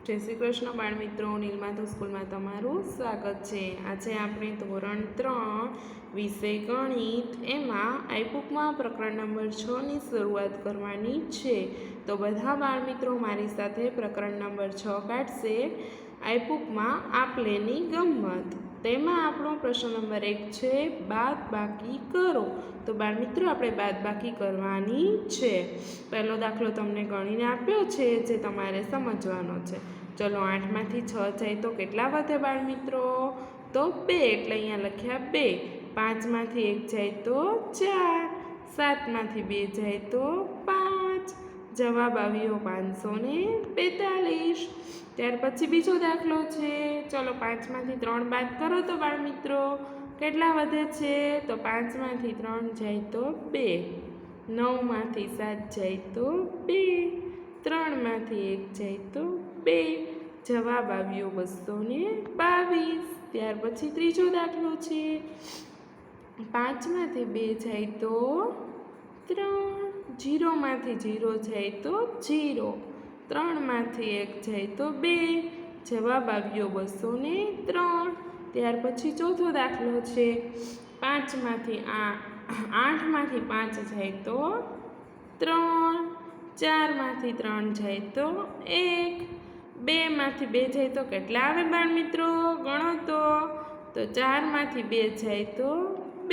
જય શ્રી કૃષ્ણ બાળ મિત્રો, નીલમાધવ સ્કૂલમાં તમારું સ્વાગત છે। આજે આપણે ધોરણ 3 વિષય ગણિત એમાં આઈબુકમાં પ્રકરણ નંબર 6ની શરૂઆત કરવાની છે। તો બધા બાળ મિત્રો મારી સાથે પ્રકરણ નંબર 6 કાઢશે। આઈબુકમાં આપલેની ગમ્મત, તેમાં આપણો પ્રશ્ન નંબર 1 છે બાદબાકી કરો। તો બાળ મિત્રો આપણે બાદબાકી કરવાની છે। પહેલો દાખલો તમને ગણીને આપ્યો છે જે તમારે સમજવાનો છે। ચલો 8 માંથી 6 જાય તો કેટલા વધે બાળ મિત્રો? તો 2, એટલે અહીંયા લખ્યા 2। 5 માંથી 1 જાય તો 4, 7 માંથી 2 જાય તો 5। જવાબ આવ્યો 542। ત્યાર પછી બીજો દાખલો છે। ચલો 5 માંથી 3 બાદ કરો તો બાળ મિત્રો કેટલા વધે છે? તો 5 માંથી 3 જાય તો 2, 9 માંથી 7 જાય તો 2, 3 માંથી 1 જાય તો 2। જવાબ આવ્યો 222। ત્યાર પછી ત્રીજો દાખલો છે। 5 માંથી 2 જાય તો 3, 0 માંથી 0 જાય તો 0, 3 માંથી 1 જાય તો 2। જવાબ આવ્યો 203। ત્યાર પછી ચોથો દાખલો છે। 8 માંથી 5 જાય તો 3, 4 માંથી 3 જાય તો 1, 2 માંથી 2 જાય તો કેટલા આવે બાળ મિત્રો? ગણો તો 4 માંથી 2 જાય તો 2।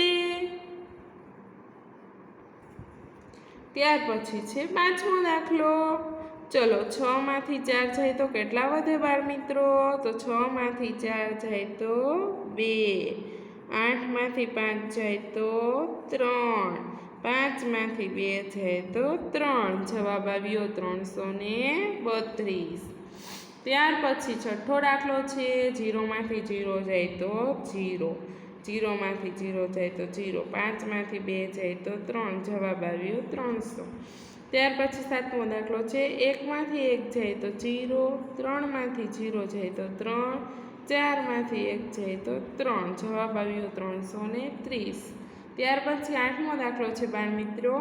ત્યાર પછી છે પાંચમો દાખલો। ચલો 6 માંથી 4 જાય તો કેટલા વધે બાળ મિત્રો? તો 6 માંથી 4 જાય તો 2, 8 માંથી 5 જાય તો 3, 5 માંથી 2 જાય તો 3। જવાબ આવ્યો 332। ત્યાર પછી છઠ્ઠો દાખલો છે। 0 માંથી 0 જાય તો 0, 0 માંથી 0 જાય તો 0, 5 માંથી 2 જાય તો 3। જવાબ આવ્યો 300। ત્યાર પછી સાતમો દાખલો છે। 1 માંથી 1 જાય તો 0, 3 માંથી 0 જાય તો 3, 4 માંથી 1 જાય તો 3। જવાબ આવ્યો 330। ત્યાર પછી આઠમો દાખલો છે બાળ મિત્રો।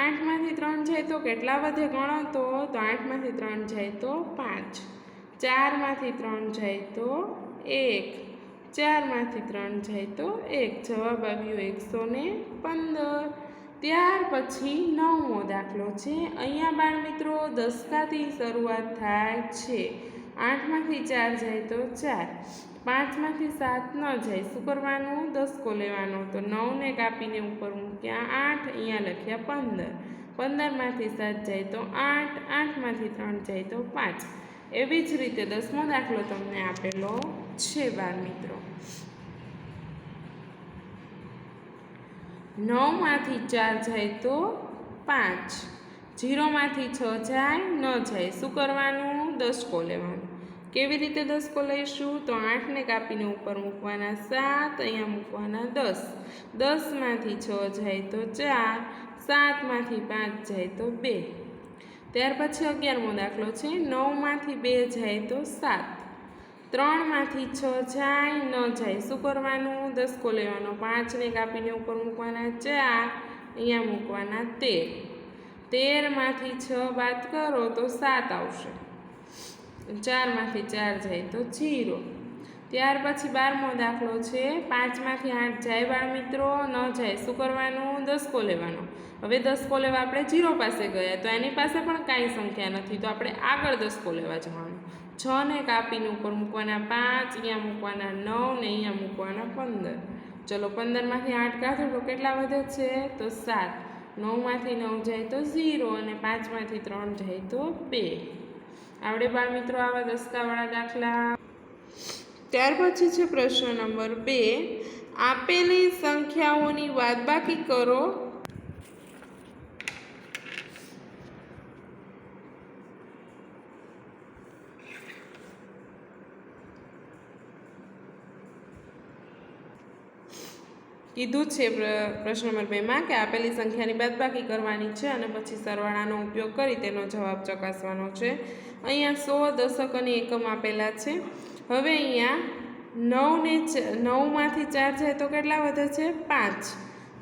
8 માંથી 3 જાય તો કેટલા વધે? ગણો તો 8 માંથી 3 જાય તો 5, 4 માંથી 3 જાય તો 1, 4 માંથી 3 જાય તો 1। જવાબ આવ્યો 115। ત્યાર પછી નવમો દાખલો છે। અહીંયા બાળ મિત્રો દસકાથી શરૂઆત થાય છે। 8 માંથી 4 જાય તો 4, 5 માંથી 7 ન જાય, શું કરવાનું? દસકો લેવાનો। તો 9 ને કાપીને ઉપર મૂક્યા 8, અહીંયા લખ્યા 15, 15 માંથી 7 જાય તો 8, 8 માંથી 3 જાય તો 5। એવી જ રીતે 10મો દાખલો તમને આપેલો છે બાળ મિત્રો। 9 માંથી 4 જાય તો 5, 0 માંથી 6 જાય ન જાય, શું કરવાનું? દસકો લેવાનો। કેવી રીતે દસકો લઈશું? તો 8 ને કાપીને ઉપર મૂકવાના 7, અહીંયા મૂકવાના 10, 10 માંથી 6 જાય તો 4, 7 માંથી 5 જાય તો 2। ત્યાર પછી 11મો દાખલો છે। 9 માંથી 2 જાય તો 7, 3 માંથી 6 જાય ન જાય, શું કરવાનું? દસકો લેવાનો। 5 ને કાપીને ઉપર મૂકવાના 4, અહીંયા મૂકવાના 13, 13 માંથી 6 બાદ કરો તો 7 આવશે, 4 માંથી 4 જાય તો 0। ત્યાર પછી 12મો દાખલો છે। 5 માંથી 8 જાય બાળ મિત્રો? ન જાય, શું કરવાનું? દસકો લેવાનો। હવે દસકો લેવા આપણે 0 પાસે ગયા તો એની પાસે પણ કાંઈ સંખ્યા નથી, તો આપણે આગળ દસકો લેવા જવાનું। 6 ને કાપીને ઉપર મૂકવાના 5, અહીંયા મૂકવાના 9 ને અહીંયા મૂકવાના 15। ચલો 15 માંથી 8 કાઢો તો કેટલા વધે છે? તો 7, 9 માંથી 9 જાય તો 0 અને 5 માંથી 3 જાય તો 2। આવડે બાળ મિત્રો આવા દસકાવાળા દાખલા? ત્યાર પછી છે પ્રશ્ન નંબર 2। આપેલી સંખ્યાઓની બાદબાકી કરો। કીધું છે પ્રશ્ન નંબર 2માં કે આપેલી સંખ્યાની બાદબાકી કરવાની છે અને પછી સરવાળાનો ઉપયોગ કરી તેનો જવાબ ચકાસવાનો છે। અહીંયા 100, દશક અને એકમ આપેલા છે। હવે અહીંયા 9 માંથી 4 જાય તો કેટલા વધે છે? 5,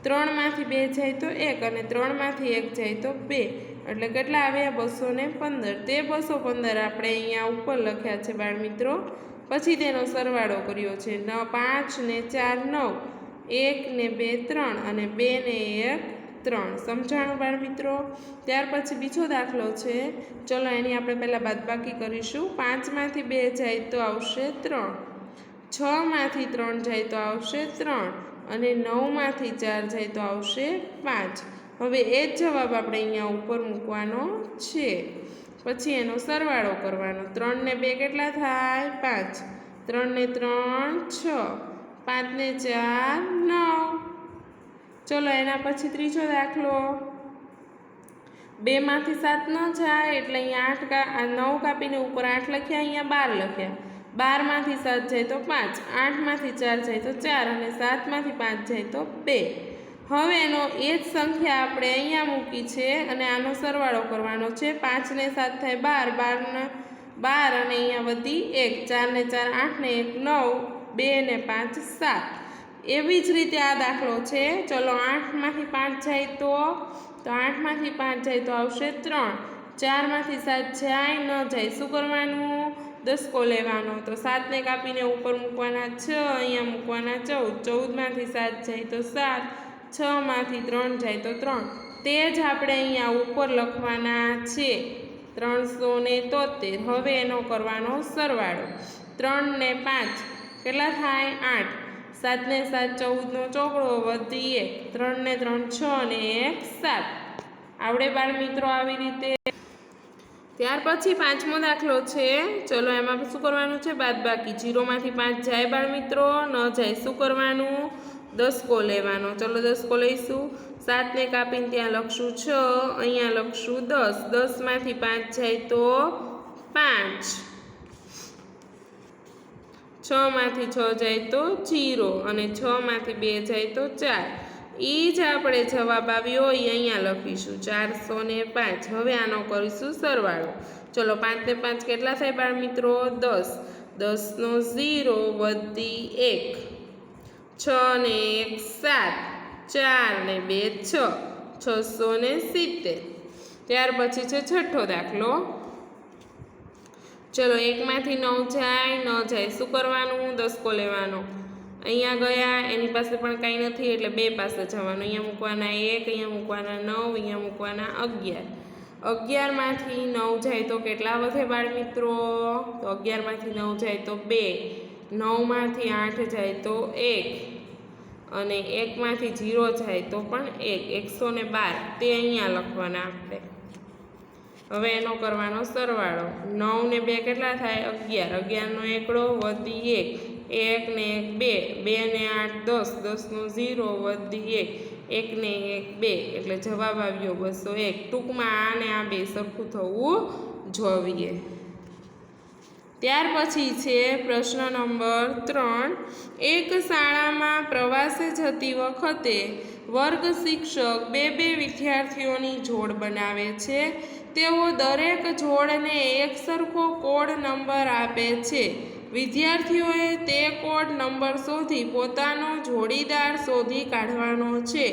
3 માંથી 2 જાય તો 1 અને 3 માંથી 1 જાય તો 2 એટલે કેટલા આવ્યા 215 તે 215 આપણે અહીંયા ઉપર લખ્યા છે બાળ મિત્રો પછી તેનો સરવાળો કર્યો છે 5 ને 4 9 1 ને 2 3 અને 2 ને 1 3 સમજાણું બાળ મિત્રો। ત્યાર પછી બીજો દાખલો છે ચલો એની આપણે પહેલાં બાદબાકી કરીશું 5 માંથી 2 જાય તો આવશે 3 6 માંથી 3 જાય તો આવશે 3 અને 9 માંથી 4 જાય તો આવશે 5 હવે એ જ જવાબ આપણે અહીંયા ઉપર મૂકવાનો છે પછી એનો સરવાળો કરવાનો 3 ને 2 કેટલા થાય 5 3 ને 3 6 5 ને 4 9 ચલો એના પછી ત્રીજો દાખલો 2 માંથી 7 ન જાય એટલે અહીંયા 9 કાપીને ઉપર 8 લખ્યા અહીંયા 12 લખ્યા 12 માંથી 7 જાય તો 5 8 માંથી 4 જાય તો 4 અને 7 માંથી 5 જાય તો 2 હવે એનો એ જ સંખ્યા આપણે અહીંયા મૂકી છે અને આનો સરવાળો કરવાનો છે 5 ને 7 થાય 12 12 અને અહીંયા વધી 1 4 ને 4 8 ને 1 9 2 ને 5 7 એવી જ રીતે આ દાખલો છે ચલો 8 માંથી 5 જાય તો 8 માંથી 5 જાય તો આવશે 3 4 માંથી 7 જાય ન જાય શું કરવાનું દસકો લેવાનો તો 7 ને કાપીને ઉપર મૂકવાના 6 અહીંયા મૂકવાના 14 14 માંથી 7 જાય તો 7 6 માંથી 3 જાય તો 3 તે જ આપણે અહીંયા ઉપર લખવાના છે 373 હવે એનો કરવાનો સરવાળો 3 ને 5 કેટલા થાય 8 7 ને 7 14 નો ચોકડો વધી 1 3 ને 3 6 અને 1 7 આવડે બાળ મિત્રો આવી રીતે। ત્યાર પછી પાંચમો દાખલો છે ચલો એમાં શું કરવાનું છે બાદબાકી 0 માંથી 5 જાય બાળ મિત્રો ન જાય શું કરવાનું દસકો લેવાનો ચલો દસકો લઈશું 7 ને કાપીને ત્યાં લખશું 6 અહીંયા લખશું 10 10 માંથી 5 જાય તો 5 6 માંથી 6 જાય તો 0 અને 6 માંથી 2 જાય તો 4 એ જ આપણે જવાબ આવ્યો એ અહીંયા લખીશું 405 હવે આનો કરીશું સરવાળો ચલો 5 ને 5 કેટલા થાય બાળ મિત્રો 10 10 નો 0 વધી 1 6 ને 1 7 4 ને 2 6 670 ત્યાર પછી છે છઠ્ઠો દાખલો ચલો 1 માંથી 9 જાય ન જાય શું કરવાનું દસકો લેવાનો અહીંયા ગયા એની પાસે પણ કાંઈ નથી એટલે 2 પાસે જવાનું અહીંયા મૂકવાના 1 અહીંયા મૂકવાના 9 અહીંયા મૂકવાના 11 11 માંથી 9 જાય તો કેટલા વધે બાળ મિત્રો તો 11 માંથી 9 જાય તો 2 9 માંથી 8 જાય તો 1 અને 1 માંથી 0 જાય તો પણ 1 112 તે અહીંયા લખવાના આપણે હવે એનો કરવાનો સરવાળો 9 ને 2 કેટલા થાય 11 11 નો એકડો વધી 1 1 ને 1 2 2 ને 8 10 10 નો 0 વધી 1 1 ને 1 2 એટલે જવાબ આવ્યો 201 ટૂંકમાં આ ને આ 2 સરખું થવું જોઈએ। ત્યાર પછી છે પ્રશ્ન નંબર 3 એક શાળામાં પ્રવાસે જતી વખતે વર્ગ શિક્ષક 2 વિદ્યાર્થીઓની જોડ બનાવે છે તેઓ દરેક જોડને એક સરખો કોડ નંબર આપે છે વિદ્યાર્થીઓએ તે કોડ નંબર શોધી પોતાનો જોડીદાર શોધી કાઢવાનો છે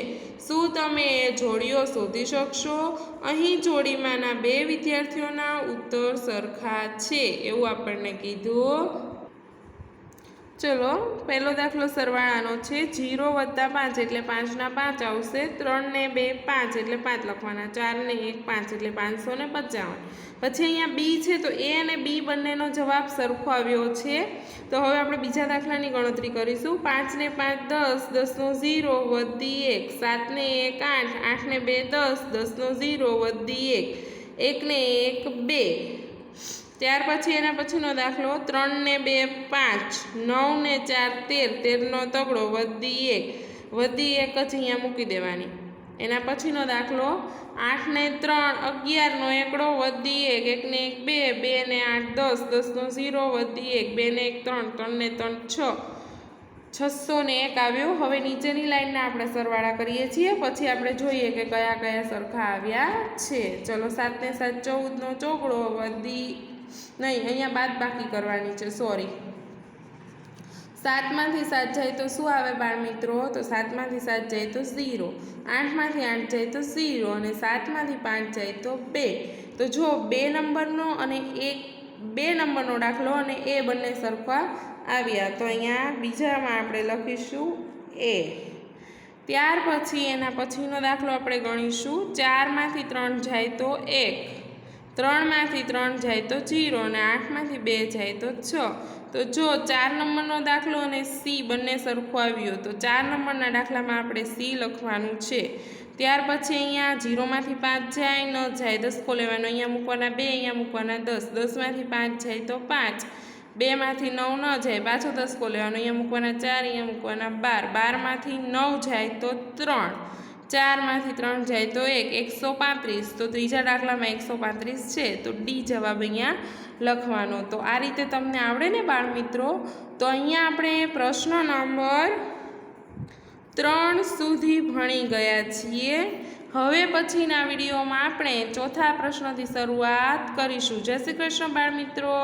શું તમે એ જોડીઓ શોધી શકશો અહીં જોડીમાંના 2 વિદ્યાર્થીઓના ઉત્તર સરખા છે એવું આપણને કીધું ચલો પહેલો દાખલો સરવાળાનો છે 0 વત્તા 5 એટલે 5 ના 5 આવશે 3 ને 2 5 એટલે 5 લખવાના 4 ને 1 5 એટલે 555 પછી અહીંયા બી છે તો એ અને બી બંનેનો જવાબ સરખો આવ્યો છે તો હવે આપણે બીજા દાખલાની ગણતરી કરીશું 5 ને 5 10 10 નો 0 વધી 1 7 ને 1 8 8 ને 2 10 10 નો 0 વધી 1 1 ને 1 2 ત્યાર પછી એના પછીનો દાખલો 3 ને 2 5 9 ને 4 13 13નો તગડો વધી 1 જ અહીંયા મૂકી દેવાની એના પછીનો દાખલો 8 ને 3 11નો એકડો વધી 1 1 ને 1 2 2 ને 8 10 10નો 0 વધી 1 2 ને 1 3 3 ને 3 6 601 આવ્યો હવે નીચેની લાઈનના આપણે સરવાળા કરીએ છીએ પછી આપણે જોઈએ કે કયા કયા સરખા આવ્યા છે ચલો 7 ને 7 14નો ચોકડો વધી નહીં અહીંયા બાદબાકી કરવાની છે સોરી 7માંથી 7 જાય તો શું આવે બાળ મિત્રો? તો 7માંથી 7 જાય તો 0, 8માંથી 8 જાય તો 0 અને 7માંથી 5 જાય તો 2. તો જો 2 નંબરનો અને 2 નંબરનો દાખલો અને એ બંને સરખા આવ્યા. તો અહીંયા બીજામાં આપણે લખીશું એ. ત્યાર પછી એના પછીનો દાખલો આપણે ગણીશું. 4માંથી 3 જાય તો 1, 3માંથી 3 જાય તો 0 અને 8માંથી 2 જાય તો 6. તો જો 4 નંબરનો દાખલો અને સી બંને સરખો આવ્યો તો 4 નંબરના દાખલામાં આપણે સી લખવાનું છે. ત્યાર પછી અહીંયા 0માંથી 5 જાય ન જાય દસકો લેવાનો. અહીંયા મૂકવાના 2, અહીંયા મૂકવાના 10, 10માંથી 5 જાય તો 5, 2માંથી 9 ન જાય પાછો દસકો લેવાનો. અહીંયા મૂકવાના 4, અહીંયા મૂકવાના 12, 12માંથી 9 જાય તો 3, 4માંથી 3 જાય તો 1, 135. તો ત્રીજા દાખલામાં 135 છે તો ડી જવાબ અહીંયા લખવાનો. તો આ રીતે તમને આવડે ને બાળ મિત્રો? તો અહીંયા આપણે પ્રશ્ન નંબર 3 સુધી ભણી ગયા છીએ. હવે પછીના વિડીયોમાં આપણે ચોથા પ્રશ્નથી શરૂઆત કરીશું. જય શ્રી કૃષ્ણ બાળ મિત્રો.